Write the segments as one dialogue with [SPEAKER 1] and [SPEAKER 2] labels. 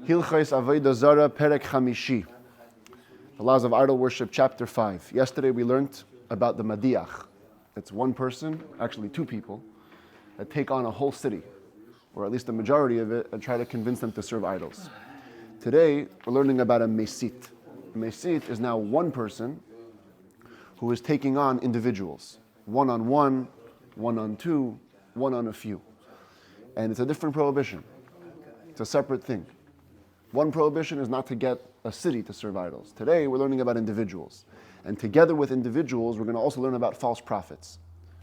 [SPEAKER 1] Hilchos Avodah Zarah Perek Chamishi. The Laws of Idol Worship, Chapter 5. Yesterday we learned about the Madiach. It's one person, actually two people, that take on a whole city, or at least the majority of it, and try to convince them to serve idols. Today we're learning about a Mesit. A Mesit is now one person who is taking on individuals. One on one, one on two, one on a few. And it's a different prohibition. It's a separate thing. One prohibition is not to get a city to serve idols. Today we're learning about individuals. And together with individuals, we're going to also learn about false prophets.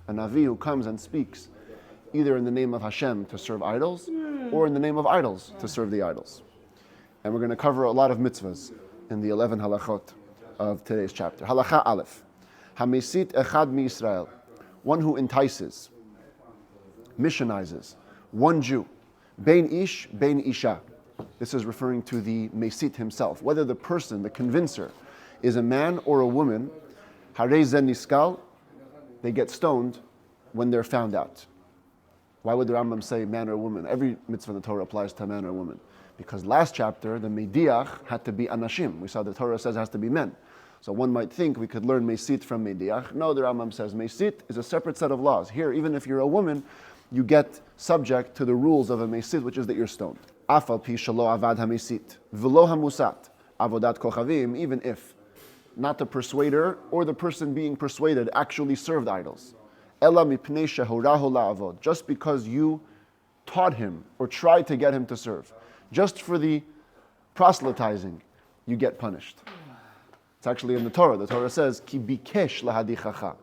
[SPEAKER 1] A Navi who comes and speaks either in the name of Hashem to serve idols or in the name of idols to serve the idols. And we're going to cover a lot of mitzvahs in the 11 halachot of today's chapter. Halacha Aleph. Hamesit echad mi Yisrael. One who entices, missionizes, one Jew. Bein ish, bein isha. This is referring to the Mesit himself. Whether the person, the convincer, is a man or a woman, harei zen niskal, they get stoned when they're found out. Why would the Rambam say man or woman? Every mitzvah in the Torah applies to man or woman. Because last chapter, the Mediach had to be anashim. We saw the Torah says it has to be men. So one might think we could learn Mesit from Mediach. No, the Rambam says Mesit is a separate set of laws. Here, even if you're a woman, you get subject to the rules of a Mesit, which is that you're stoned. Afal pi shelo avad hamesit, v'lo hamusat, avodat kochavim, even if not the persuader or the person being persuaded actually served idols. Ela mipnei shehorahu la'avod, just because you taught him or tried to get him to serve. Just for the proselytizing, you get punished. It's actually in the Torah. The Torah says, ki bikesh lahadichacha.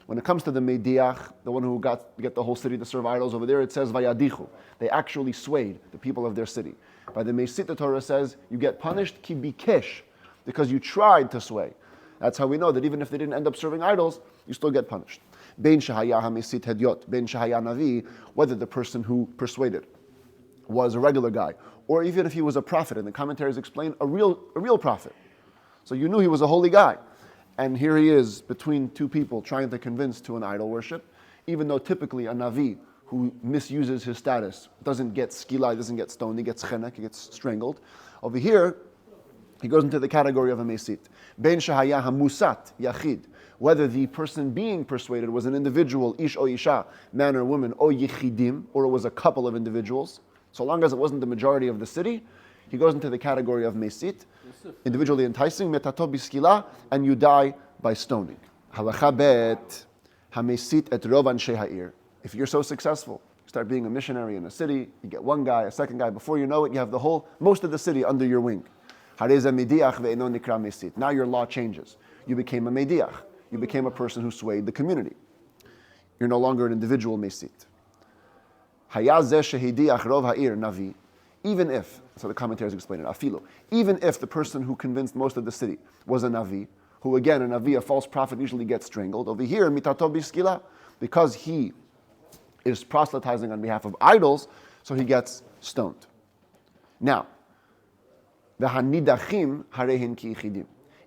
[SPEAKER 1] When it comes to the Mediach, the one who get the whole city to serve idols, over there it says vayadichu. They actually swayed the people of their city. By the Mesit, the Torah says you get punished ki bikesh, because you tried to sway. That's how we know that even if they didn't end up serving idols, you still get punished. Bein shehaya hamesit hedyot, bein shehaya navi, whether the person who persuaded was a regular guy, or even if he was a prophet, and the commentaries explain a real prophet. So you knew he was a holy guy. And here he is between two people trying to convince to an idol worship, even though typically a Navi who misuses his status doesn't get skila, doesn't get stoned, he gets chenek, he gets strangled. Over here, he goes into the category of a Mesit. Ben shahaya hamusat yachid, whether the person being persuaded was an individual, ish o isha, man or woman, o yichidim, or it was a couple of individuals, so long as it wasn't the majority of the city, he goes into the category of Mesit, individually enticing, metato biskila, and you die by stoning. Halacha bet, hamesit et rov anshe ha'ir. If you're so successful, you start being a missionary in a city, you get one guy, a second guy, before you know it, you have most of the city under your wing. Hareza mediach ve'eno nikra mesit. Now your law changes. You became a mediach. You became a person who swayed the community. You're no longer an individual mesit. Hayazeh shehidiach rov ha'ir navi. Even if, so the commentaries explain it, afilu, even if the person who convinced most of the city was a Navi, who again, a Navi, a false prophet, usually gets strangled, over here, mitato biskila, because he is proselytizing on behalf of idols, so he gets stoned. Now, the hanidachim harehin ki ichidim.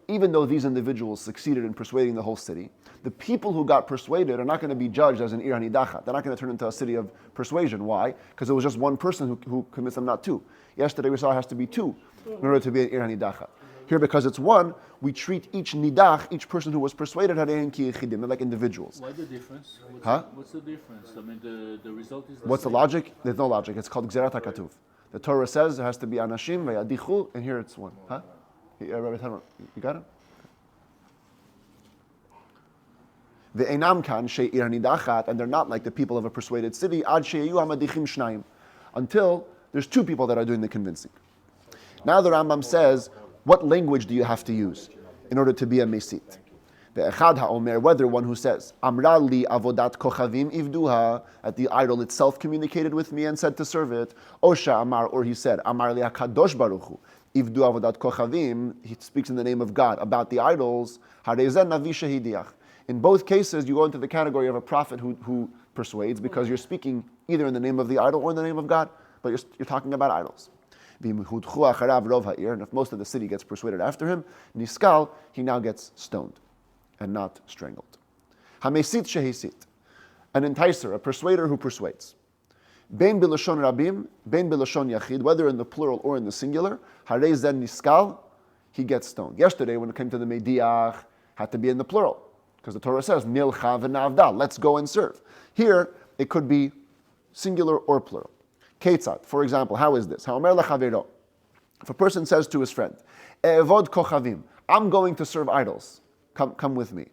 [SPEAKER 1] Even though these individuals succeeded in persuading the whole city, the people who got persuaded are not going to be judged as an ir hanidachat. They're not going to turn into a city of persuasion. Why? Because it was just one person who convinced them, not two. Yesterday we saw it has to be two in order to be an ir hanidachat. Here, because it's one, we treat each nidach, each person who was persuaded, harein ki yichidim. They're like individuals.
[SPEAKER 2] Why the difference? What's the difference? I mean, the result is
[SPEAKER 1] What's the logic? There's no logic. It's called gzerat hakatuv. The Torah says there has to be anashim vayadichu, and here it's one. Rabbi Tanner, you got it? Ve'enam kan she'ir nidachat, and they're not like the people of a persuaded city, ad she'yu hamadichim shnayim, until there's two people that are doing the convincing. Now the Rambam says, what language do you have to use in order to be a mesit? Ve'echad ha'omer, whether one who says, Amra li avodat kochavim ivduha, that the idol itself communicated with me and said to serve it, Osha amar, or he said, Amar li hakadosh baruch hu, ivdu avodat kochavim, he speaks in the name of God about the idols, harezen navi shehidiach. In both cases, you go into the category of a prophet who persuades, because you're speaking either in the name of the idol or in the name of God, but you're talking about idols. And if most of the city gets persuaded after him, niskal, he now gets stoned and not strangled. Hamesit shehisit, an enticer, a persuader who persuades. bein b'lashon rabim, bein b'lashon yachid, whether in the plural or in the singular, harei zen niskal, he gets stoned. Yesterday, when it came to the mediach, had to be in the plural, because the Torah says, nilcha v'navdal, let's go and serve. Here, it could be singular or plural. Ketzad, for example, how is this? Ha'omer lechavero. If a person says to his friend, E'evod kochavim, I'm going to serve idols, come with me.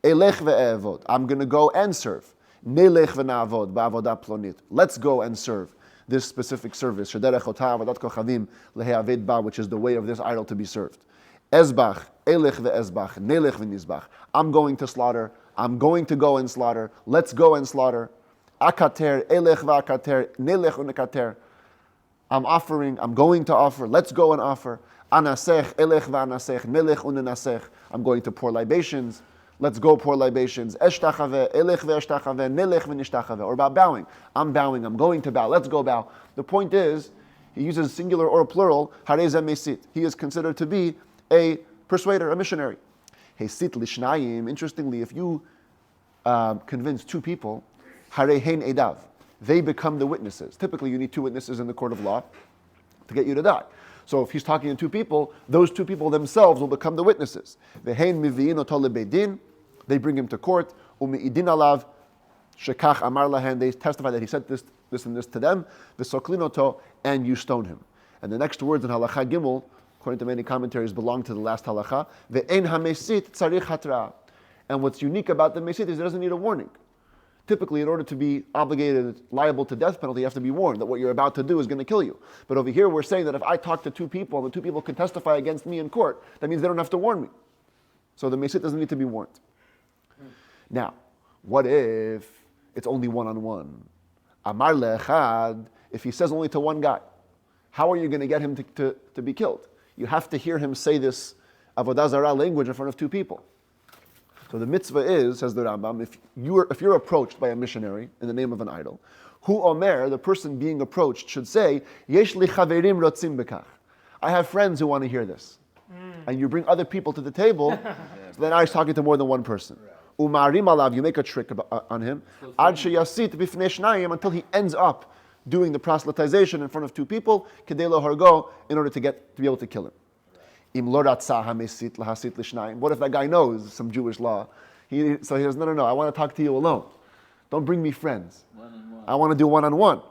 [SPEAKER 1] Elech ve'evod, I'm going to go and serve. Nelech ve'na'avod ba'avodah plonit, let's go and serve this specific service, shederech otah avodat kochavim lehe'aved ba, which is the way of this idol to be served. Ezbach, elech ve'ezbach, nelech ve'nizbach, I'm going to slaughter, I'm going to go and slaughter, let's go and slaughter. Akater, elech ve'akater, nelech u'nekater, I'm offering, I'm going to offer, let's go and offer. Anasech, elech v'anasech, nelech unenasech, I'm going to pour libations, let's go pour libations. Eshtachave, elech ve'eshtachave, nelech v'nishtachave. Or about bowing, I'm bowing, I'm going to bow, let's go bow. The point is, he uses singular or plural, harei zeh mesit. He is considered to be a persuader, a missionary. Hesit lishnayim, interestingly, if you convince two people, harei hein edav, they become the witnesses. Typically, you need two witnesses in the court of law to get you to die. So if he's talking to two people, those two people themselves will become the witnesses. Ve'hein mivi'in oto lebeidin, they bring him to court. U'me'idin alav, shekach amar lahen, they testify that he said this and this to them. V'soklin oto, and you stone him. And the next words in halacha gimel, according to many commentaries, belong to the last halacha. Ve'ein hamesit tzarich hatra. And what's unique about the mesit is it doesn't need a warning. Typically, in order to be obligated, liable to death penalty, you have to be warned that what you're about to do is going to kill you. But over here, we're saying that if I talk to two people, and the two people can testify against me in court, that means they don't have to warn me. So the mesit doesn't need to be warned. Now, what if it's only one-on-one? Amar le'echad, if he says only to one guy, how are you going to get him to be killed? You have to hear him say this Avodah Zarah language in front of two people. So the mitzvah is, says the Rambam, if you're approached by a missionary in the name of an idol, hu omer, the person being approached, should say, Yesh li chaverim rotzim bekach. I have friends who want to hear this. And you bring other people to the table, so then now he's talking to more than one person. Umarim alav, you make a trick on him, ad sheyasit bifnei shnayim, until he ends up doing the proselytization in front of two people, kedei lo hargo, in order to be able to kill him. What if that guy knows some Jewish law? So he says, no, I want to talk to you alone. Don't bring me friends.
[SPEAKER 2] One-on-one.
[SPEAKER 1] I want to do one-on-one.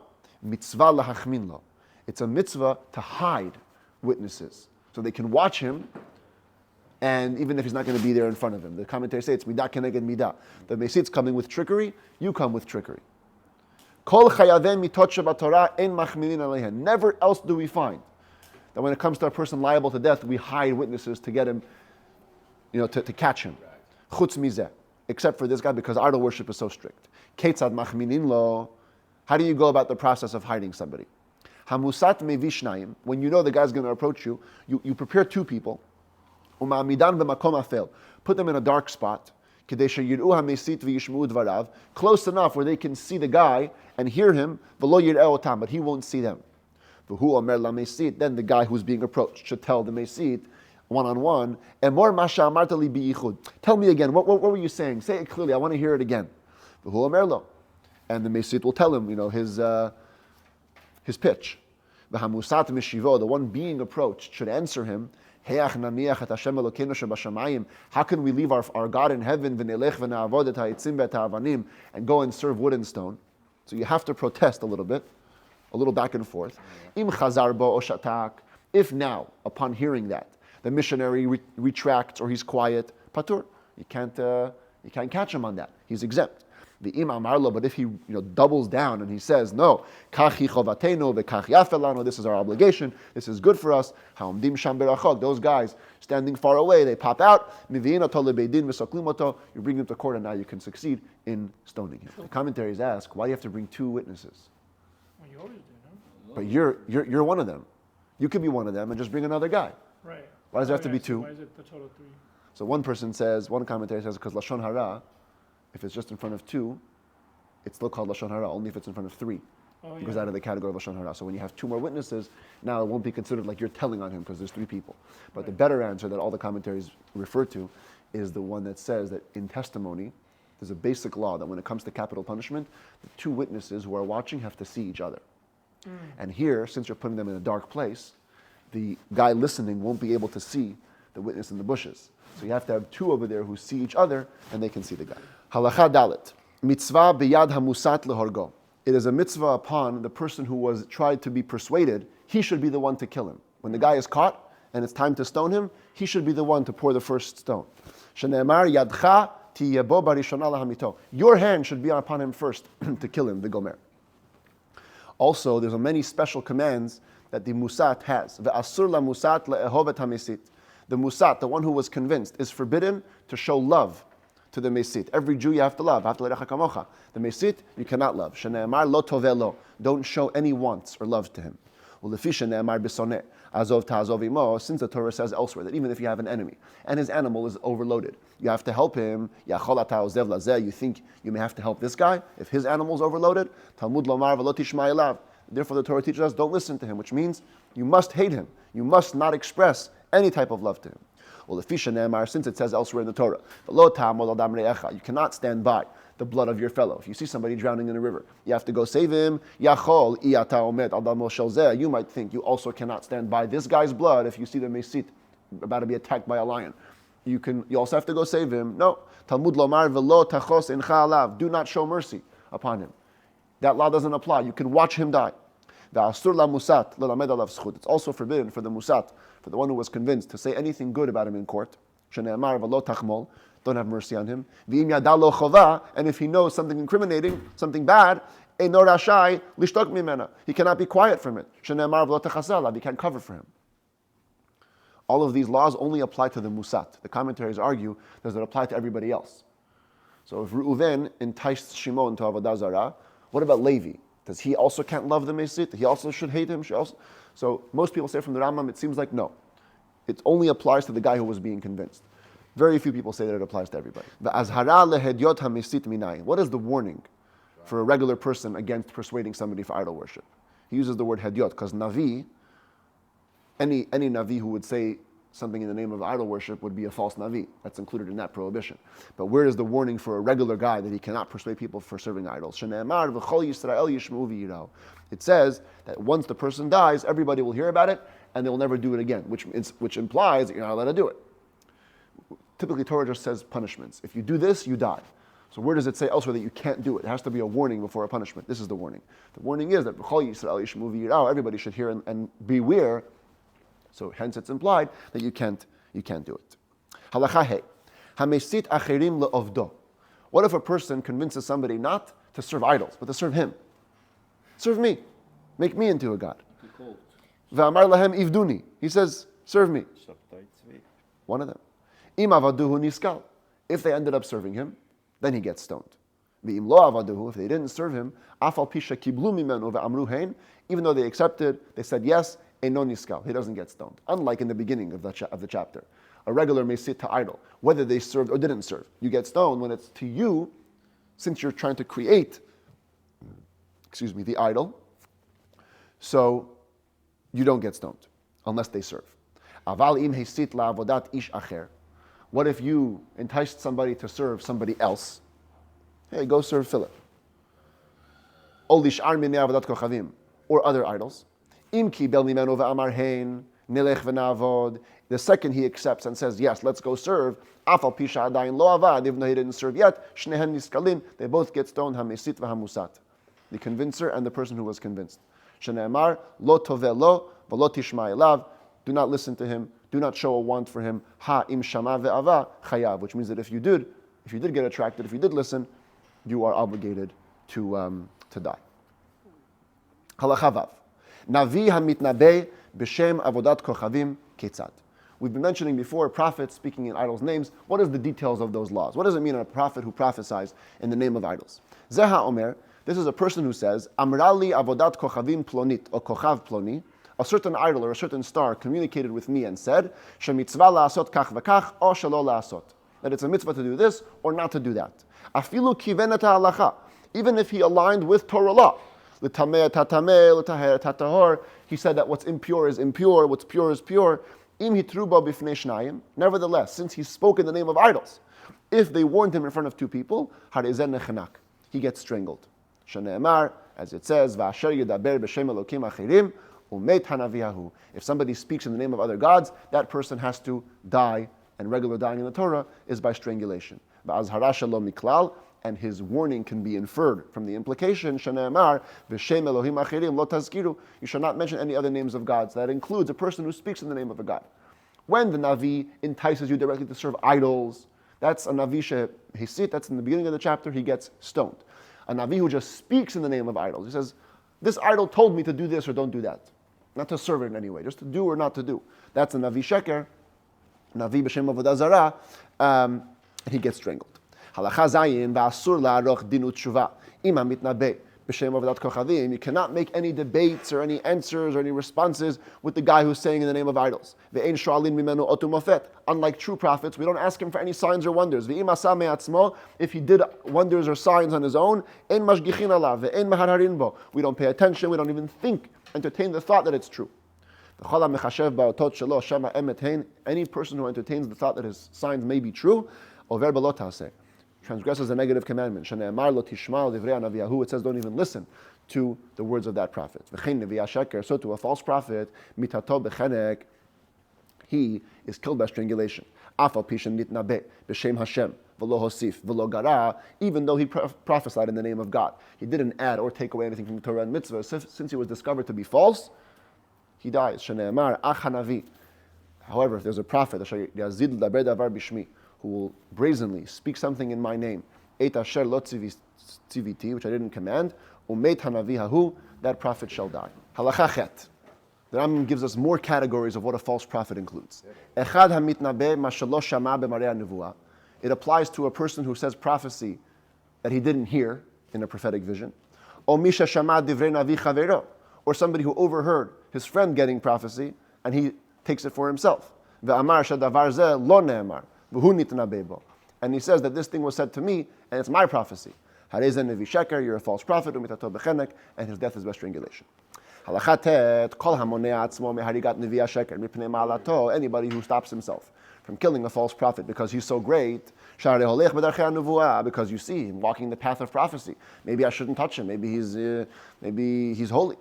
[SPEAKER 1] Mitzvah lahachmin lo. It's a mitzvah to hide witnesses, so they can watch him, and even if he's not going to be there in front of him. The commentators say it's midah keneged midah. The mesit's coming with trickery, you come with trickery. Kol chayaveh mitot shebatorah ein machminin aleihen. Never else do we find that when it comes to a person liable to death, we hide witnesses to get him, to catch him. Chutz mizeh, except for this guy, because idol worship is so strict. Ketzad machminin lo. How do you go about the process of hiding somebody? Hamusat mevishnayim. When you know the guy's going to approach you, you prepare two people. Uma'amidan b'makom afel. Put them in a dark spot. Kedei sheyiru hamesit v'yishmeu dvarav. Close enough where they can see the guy and hear him. V'lo yir'eh otam, but he won't see them. Then the guy who's being approached should tell the mesit one-on-one, tell me again, what were you saying? Say it clearly, I want to hear it again. And the mesit will tell him, his pitch. The one being approached should answer him, how can we leave our God in heaven and go and serve wood and stone? So you have to protest a little bit. A little back and forth. Im chazar bo o shatak. If now, upon hearing that, the missionary retracts or he's quiet, patur. You can't catch him on that. He's exempt. The im amarlo, but if he doubles down and he says, no, kachi chovatenu v'kach yafelano, this is our obligation, this is good for us. Haomdim sham berachok. Those guys standing far away, they pop out. Mivi'in oto lebeidin v'soklim oto. You bring him to court, and now you can succeed in stoning him. The commentaries ask, why do you have to bring two witnesses?
[SPEAKER 3] You always do, no?
[SPEAKER 1] But you're one of them. You could be one of them and just bring another guy.
[SPEAKER 3] Right.
[SPEAKER 1] Why does there have to be
[SPEAKER 3] So
[SPEAKER 1] two?
[SPEAKER 3] why is it the total three?
[SPEAKER 1] So one commentator says, because Lashon Hara, if it's just in front of two, it's still called Lashon Hara, only if it's in front of three. It goes out of the category of Lashon Hara. So when you have two more witnesses, now it won't be considered like you're telling on him because there's three people. But the better answer that all the commentaries refer to is the one that says that in testimony, There's a basic law that when it comes to capital punishment, the two witnesses who are watching have to see each other. And here, since you're putting them in a dark place, the guy listening won't be able to see the witness in the bushes. So you have to have two over there who see each other and they can see the guy. Halacha dalet. Mitzvah biyad hamusat lehorgo. It is a mitzvah upon the person who was tried to be persuaded, he should be the one to kill him. When the guy is caught and it's time to stone him, he should be the one to pour the first stone. Shene'emar yadcha tiyebo barishona lahamito. Your hand should be upon him first to kill him, the gomer. Also, there's many special commands that the musat has. Ve'asur la musat le'ehov et hamesit. The musat, the one who was convinced, is forbidden to show love to the mesit. Every Jew you have to love. The mesit you cannot love. Shene'emar lo tovelo. Don't show any wants or love to him. Ulefi shene'emar bisoneh. Azov ta'azov imo. Since the Torah says elsewhere that even if you have an enemy and his animal is overloaded, you have to help him. Yachol ata ozev lazeh. You think you may have to help this guy if his animal is overloaded. Talmud lomar v'lo tishma elav. Therefore, the Torah teaches us don't listen to him, which means you must hate him. You must not express any type of love to him. Well, since it says elsewhere in the Torah, you cannot stand by the blood of your fellow. If you see somebody drowning in a river, you have to go save him. You might think you also cannot stand by this guy's blood if you see the mesit about to be attacked by a lion. You also have to go save him. No. Talmud lomar velo tachos incha alav. Do not show mercy upon him. That law doesn't apply. You can watch him die. It's also forbidden for the musat, for the one who was convinced, to say anything good about him in court. Don't have mercy on him. And if he knows something incriminating, something bad, he cannot be quiet from it. He can't cover for him. All of these laws only apply to the musat. The commentaries argue, does it apply to everybody else? So if Reuven enticed Shimon to Avodah Zarah, what about Levi? Does he also can't love the mesit? He also should hate him? So most people say from the Rambam, it seems like no. It only applies to the guy who was being convinced. Very few people say that it applies to everybody. What is the warning for a regular person against persuading somebody for idol worship? He uses the word hedyot because Navi, any Navi who would say something in the name of idol worship would be a false Navi. That's included in that prohibition. But where is the warning for a regular guy that he cannot persuade people for serving idols? It says that once the person dies, everybody will hear about it and they will never do it again, which implies that you're not allowed to do it. Typically, Torah just says punishments. If you do this, you die. So where does it say elsewhere that you can't do it? It has to be a warning before a punishment. This is the warning. The warning is that everybody should hear and beware. So hence it's implied that you can't do it. Halacha he. Hamesit acherim le'ovdo. What if a person convinces somebody not to serve idols, but to serve him? Serve me. Make me into a god. Ve'amar lahem ivduni. He says, serve me. One of them. Im avaduhu niskal. If they ended up serving him, then he gets stoned. Ve'im lo avaduhu. If they didn't serve him, afal pisha kiblu mimenu ve'amru hein. Even though they accepted, they said yes, Eino niskal. He doesn't get stoned. Unlike in the beginning of the chapter. A regular may sit to idol, whether they served or didn't serve. You get stoned when it's to you, since you're trying to create, the idol. So you don't get stoned unless they serve. Aval im hesit la'avodat ish acher. What if you enticed somebody to serve somebody else? Hey, go serve Philip. Or lish'ar minei avodat kochavim, or other idols. Im ki bel mimenu ve'amar hein nilech v'na'avod. The second he accepts and says, yes, let's go serve. Afal pisha adayin lo avad, even though he didn't serve yet. Shnehen niskalim. They both get stoned. Hamesit v'hamusat. The convincer and the person who was convinced. Shene'emar lo toveh lo v'lo tishma elav. Do not listen to him. Do not show a want for him. Ha im shama ve'ava chayav. Which means that if you did get attracted, if you did listen, you are obligated to die. Halacha vav. Navi hamitnabeh b'shem avodat kochavim ketzad. We've been mentioning before prophets speaking in idols' names. What is the details of those laws? What does it mean a prophet who prophesies in the name of idols? Zeha omer. This is a person who says, Amrali avodat kochavim plonit, or kochav ploni. A certain idol or a certain star communicated with me and said, Shemitzvah la'asot kach v'kach, or shelo la'asot. That it's a mitzvah to do this or not to do that. Afilu kivenet ha'alacha. Even if he aligned with Torah law. L'tameh tatameh, l'taher tatahor. He said that what's impure is impure, what's pure is pure. Im hitru bo bifnei shnayim. Nevertheless, since he spoke in the name of idols, if they warned him in front of two people, harezen nechanak, he gets strangled. Shene'emar, as it says, va'asher yedaber b'shem elokim achirim, umet hanaviyahu. If somebody speaks in the name of other gods, that person has to die, and regular dying in the Torah is by strangulation. Va'azhara shalom miklal, and his warning can be inferred from the implication, Shene'emar, v'shem elohim achirim lo tazkiru, you shall not mention any other names of gods. That includes a person who speaks in the name of a god. When the Navi entices you directly to serve idols, that's a Navi shehisit, that's in the beginning of the chapter, he gets stoned. A Navi who just speaks in the name of idols. He says, this idol told me to do this or don't do that. Not to serve it in any way, just to do or not to do. That's a Navi sheker, Navi b'shem Avodah Zarah, and he gets strangled. Halacha zayin v'asur la'aroch dinu tshuva im hamitnabeh b'shem Avodat Kochavim. You cannot make any debates or any answers or any responses with the guy who's saying in the name of idols. Ve'ein sho'alin mimenu otu mofet. Unlike true prophets, we don't ask him for any signs or wonders. Ve'im asa me'atzmo, if he did wonders or signs on his own, ein mashgichin alav ve'ein maharharin bo. We don't pay attention, we don't even entertain the thought that it's true. Any person who entertains the thought that his signs may be true, over b'lo ta'aseh, transgresses a negative commandment. It says don't even listen to the words of that prophet. So to a false prophet, he is killed by strangulation. Even though he prophesied in the name of God. He didn't add or take away anything from the Torah and mitzvah. Since he was discovered to be false, he dies. However, if there's a prophet, who will brazenly speak something in my name, which I didn't command, that prophet shall die. Halacha chet. The Rambam gives us more categories of what a false prophet includes. It applies to a person who says prophecy that he didn't hear in a prophetic vision. Or somebody who overheard his friend getting prophecy and he takes it for himself. And he says that this thing was said to me and it's my prophecy. You're a false prophet, and his death is by strangulation. Anybody who stops himself from killing a false prophet because he's so great, because you see him walking the path of prophecy. Maybe I shouldn't touch him. Maybe he's holy.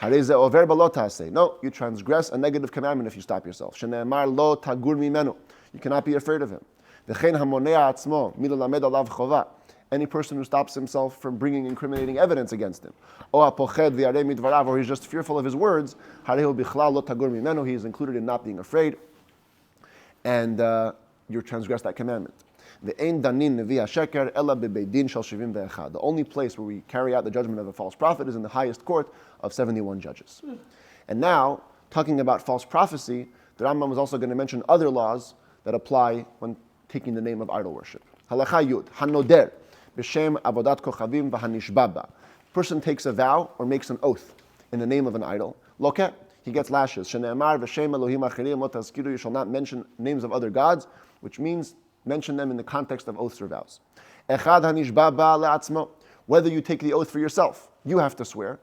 [SPEAKER 1] No, you transgress a negative commandment if you stop yourself. You cannot be afraid of him. Any person who stops himself from bringing incriminating evidence against him, or he's just fearful of his words, he is included in not being afraid, and you transgress that commandment. The only place where we carry out the judgment of a false prophet is in the highest court of 71 judges. And now, talking about false prophecy, the Rambam was also going to mention other laws that apply when taking the name of idol worship. Halacha Yud, Hanoder, B'Shem Avodat Kochavim V'Hanishbaba. Person takes a vow or makes an oath in the name of an idol. Loket, he gets lashes. Shene'emar V'Shem Elohim Achirim Lo Tazkiru, you shall not mention names of other gods, which means mention them in the context of oaths or vows. Echad Hanishbaba Le'atzmo, whether you take the oath for yourself, you have to swear,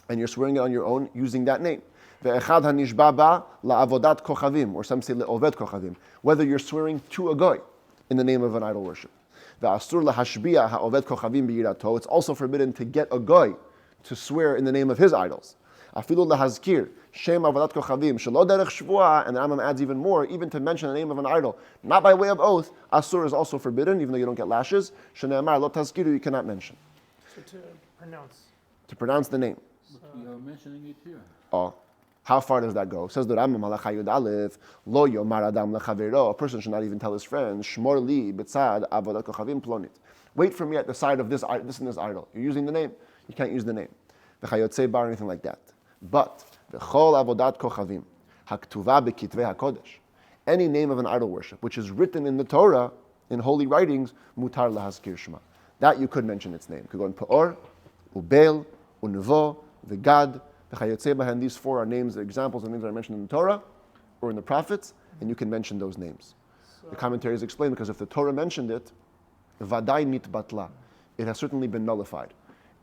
[SPEAKER 1] and you're swearing it on your own using that name. Ve'echad hanishbaba la'avodat kochavim, or some say le'oved kochavim, whether you're swearing to a goy in the name of an idol worship. Ve'asur lahashbiya ha'oved kochavim b'yirato, it's also forbidden to get a goy to swear in the name of his idols. Afilu lahazkir shem avodat kochavim shelo derech shvua, and the Rambam adds even more, even to mention the name of an idol, not by way of oath, asur is also forbidden, even though you don't get lashes. Shene'emar lo tazkiru, you cannot mention.
[SPEAKER 3] So to
[SPEAKER 1] pronounce the name.
[SPEAKER 2] You're mentioning it here.
[SPEAKER 1] Oh, how far does that go? Says the Rambam, Halacha Yud Aleph, Lo yomar adam lechavero, a person should not even tell his friend, Shmor li b'tzad avodat kochavim plonit. Wait for me at the side of this and this idol. You're using the name. You can't use the name. V'chayotze bar, anything like that. But v'chol avodat kochavim haktuva b'kitvei hakodesh, any name of an idol worship which is written in the Torah in holy writings, mutar lahazkir shema. That you could mention its name. You could go in Peor, Ubel, Unevo, V'gad, and these four are names, examples of names that are mentioned in the Torah or in the prophets, and you can mention those names. The commentaries explain, because if the Torah mentioned it, Vadai nit batla, it has certainly been nullified.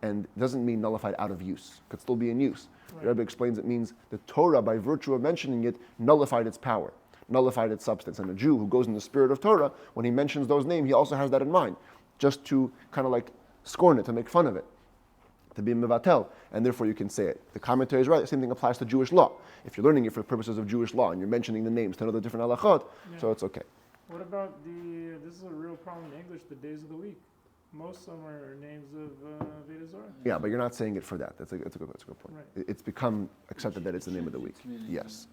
[SPEAKER 1] and it doesn't mean nullified out of use. It could still be in use.
[SPEAKER 3] Right.
[SPEAKER 1] The Rebbe explains it means the Torah, by virtue of mentioning it, nullified its power, nullified its substance. And a Jew who goes in the spirit of Torah, when he mentions those names, he also has that in mind, just to kind of like scorn it, to make fun of it, to be mevatel, and therefore you can say it. The commentary is right. The same thing applies to Jewish law. If you're learning it for purposes of Jewish law and you're mentioning the names to know the different halachot, so it's okay.
[SPEAKER 3] What about this is a real problem in English, the days of the week. Most of them are names of Avodah Zarah.
[SPEAKER 1] Yeah, but you're not saying it for that. That's a good point.
[SPEAKER 3] Right.
[SPEAKER 1] It's become accepted that it's the name of the week. Yes.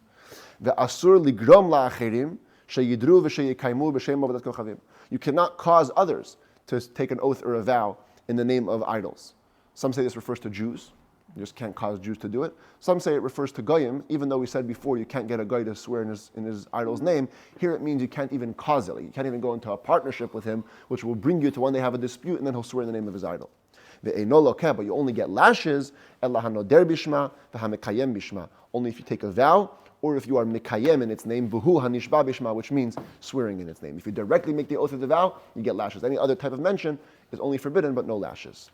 [SPEAKER 1] Ve'asur ligrom la'acherim sheyidru v'sheyekaimu b'shem avodat kochavim. You cannot cause others to take an oath or a vow in the name of idols. Some say this refers to Jews. You just can't cause Jews to do it. Some say it refers to goyim, even though we said before you can't get a goy to swear in his idol's name. Here it means you can't even cause it. You can't even go into a partnership with him, which will bring you to when they have a dispute, and then he'll swear in the name of his idol. But you only get lashes, only if you take a vow, or if you are mikayem in its name, which means swearing in its name. If you directly make the oath of the vow, you get lashes. Any other type of mention is only forbidden, but no lashes.